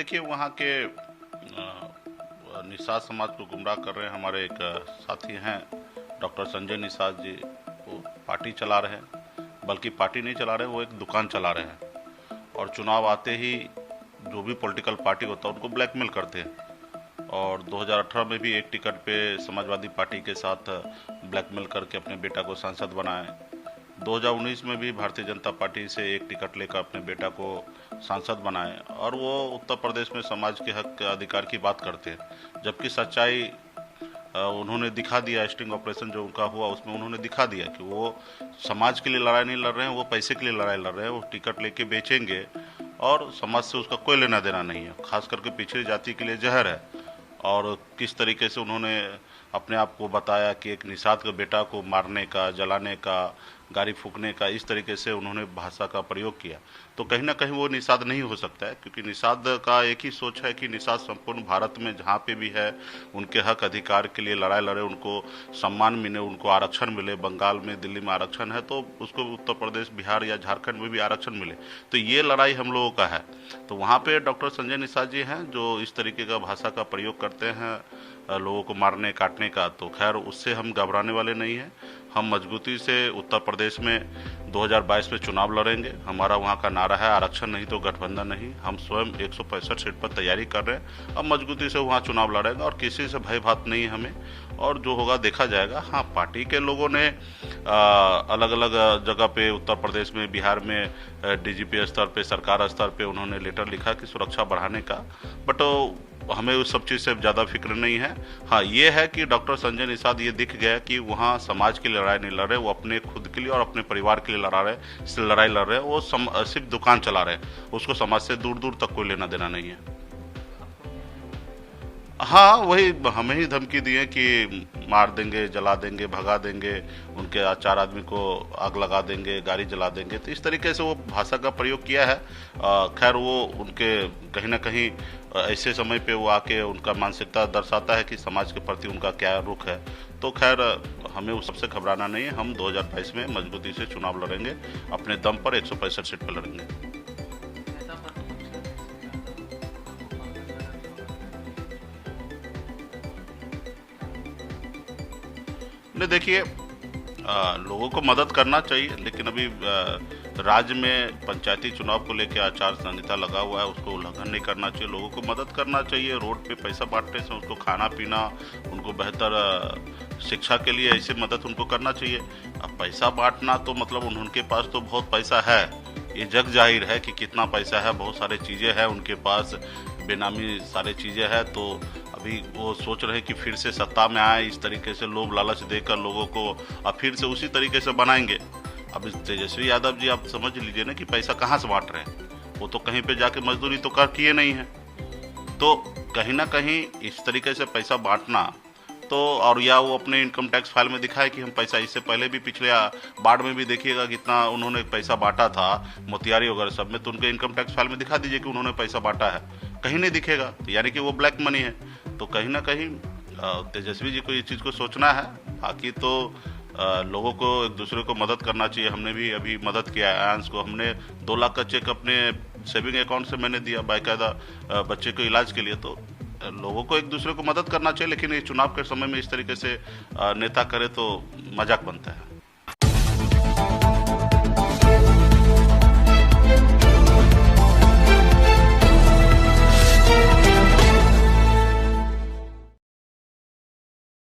देखिए वहाँ के निषाद समाज को गुमराह कर रहे हैं हमारे एक साथी हैं डॉक्टर संजय निषाद जी। वो पार्टी चला रहे हैं, बल्कि पार्टी नहीं चला रहे, वो एक दुकान चला रहे हैं और चुनाव आते ही जो भी पॉलिटिकल पार्टी होता है उनको ब्लैकमेल करते हैं। और 2018 में भी एक टिकट पे समाजवादी पार्टी के साथ ब्लैकमेल करके अपने बेटा को सांसद बनाए। 2019 में भी भारतीय जनता पार्टी से एक टिकट लेकर अपने बेटा को सांसद बनाए और वो उत्तर प्रदेश में समाज के हक के अधिकार की बात करते हैं, जबकि सच्चाई उन्होंने दिखा दिया। स्टिंग ऑपरेशन जो उनका हुआ उसमें उन्होंने दिखा दिया कि वो समाज के लिए लड़ाई नहीं लड़ रहे हैं, वो पैसे के लिए लड़ाई लड़ रहे हैं। वो टिकट लेके बेचेंगे और समाज से उसका कोई लेना देना नहीं है, खास करके पिछड़ी जाति के लिए जहर है। और किस तरीके से उन्होंने अपने आप को बताया कि एक निषाद के बेटा को मारने का, जलाने का, गाड़ी फूकने का, इस तरीके से उन्होंने भाषा का प्रयोग किया। तो कहीं ना कहीं वो निषाद नहीं हो सकता है, क्योंकि निषाद का एक ही सोच है कि निषाद संपूर्ण भारत में जहाँ पे भी है उनके हक अधिकार के लिए लड़ाई लड़े, उनको सम्मान मिले, उनको आरक्षण मिले। बंगाल में, दिल्ली में आरक्षण है तो उसको उत्तर प्रदेश, बिहार या झारखंड में भी आरक्षण मिले। तो ये लड़ाई हम लोगों का है। तो वहाँ पे डॉक्टर संजय निषाद जी हैं जो इस तरीके का भाषा का प्रयोग करते हैं लोगों को मारने काटने का। तो खैर उससे हम घबराने वाले नहीं हैं। हम मजबूती से उत्तर प्रदेश में 2022 में चुनाव लड़ेंगे। हमारा वहाँ का नारा है आरक्षण नहीं तो गठबंधन नहीं। हम स्वयं 165 सीट पर तैयारी कर रहे हैं। अब मजबूती से वहाँ चुनाव लड़ेंगे और किसी से भय भात नहीं है हमें, और जो होगा देखा जाएगा। हाँ, पार्टी के लोगों ने अलग अलग जगह पे उत्तर प्रदेश में, बिहार में डीजीपी स्तर पे, सरकार स्तर पे उन्होंने लेटर लिखा कि सुरक्षा बढ़ाने का, बट हमें उस सब चीज़ से ज़्यादा फिक्र नहीं है। हाँ, ये है कि डॉक्टर संजय निषाद ये दिख गया कि वहाँ समाज के लिए लड़ाई नहीं लड़ रहे, वो अपने खुद के लिए और अपने परिवार के लिए लड़ाई लड़ रहे हैं। वो सिर्फ दुकान चला रहे हैं, उसको समाज से दूर दूर तक कोई लेना देना नहीं है। हाँ, वही हमें ही धमकी दी है कि मार देंगे, जला देंगे, भगा देंगे, उनके 4 आदमी को आग लगा देंगे, गाड़ी जला देंगे। तो इस तरीके से वो भाषा का प्रयोग किया है। खैर वो उनके कहीं ना कहीं ऐसे समय पे वो आके उनका मानसिकता दर्शाता है कि समाज के प्रति उनका क्या रुख है। तो खैर हमें उस सबसे घबराना नहीं है। हम 2022 में मजबूती से चुनाव लड़ेंगे, अपने दम पर 165 सीट पर लड़ेंगे। नहीं, देखिए लोगों को मदद करना चाहिए, लेकिन अभी राज्य में पंचायती चुनाव को लेकर आचार संहिता लगा हुआ है, उसको उल्लंघन नहीं करना चाहिए। लोगों को मदद करना चाहिए। रोड पे पैसा बांटने से उनको खाना पीना, उनको बेहतर शिक्षा के लिए ऐसे मदद उनको करना चाहिए। अब पैसा बांटना तो मतलब उनके पास तो बहुत पैसा है, ये जग जाहिर है कि कितना पैसा है, बहुत सारे चीज़ें हैं उनके पास, बेनामी सारे चीज़ें हैं। तो अभी वो सोच रहे हैं कि फिर से सत्ता में आए, इस तरीके से लोभ लालच देकर लोगों को अब फिर से उसी तरीके से बनाएंगे। अब इस तेजस्वी यादव जी आप समझ लीजिए ना कि पैसा कहाँ से बांट रहे हैं। वो तो कहीं पे जाके मजदूरी तो कर किए नहीं है। तो कहीं ना कहीं इस तरीके से पैसा बांटना, तो और या वो अपने इनकम टैक्स फाइल में दिखाए कि हम पैसा, इससे पहले भी पिछले बाढ़ में भी देखिएगा कितना उन्होंने पैसा बांटा था, मोतिहारी वगैरह सब में, तो उनके इनकम टैक्स फाइल में दिखा दीजिए कि उन्होंने पैसा बांटा है। कहीं नहीं दिखेगा, तो यानी कि वो ब्लैक मनी है। तो कहीं ना कहीं तेजस्वी जी को ये चीज़ को सोचना है। बाकी तो लोगों को एक दूसरे को मदद करना चाहिए। हमने भी अभी मदद किया है। आयांश को हमने 2 लाख का चेक अपने सेविंग अकाउंट से मैंने दिया बाकायदा बच्चे को इलाज के लिए। तो लोगों को एक दूसरे को मदद करना चाहिए, लेकिन ये चुनाव के समय में इस तरीके से नेता करे तो मजाक बनता है।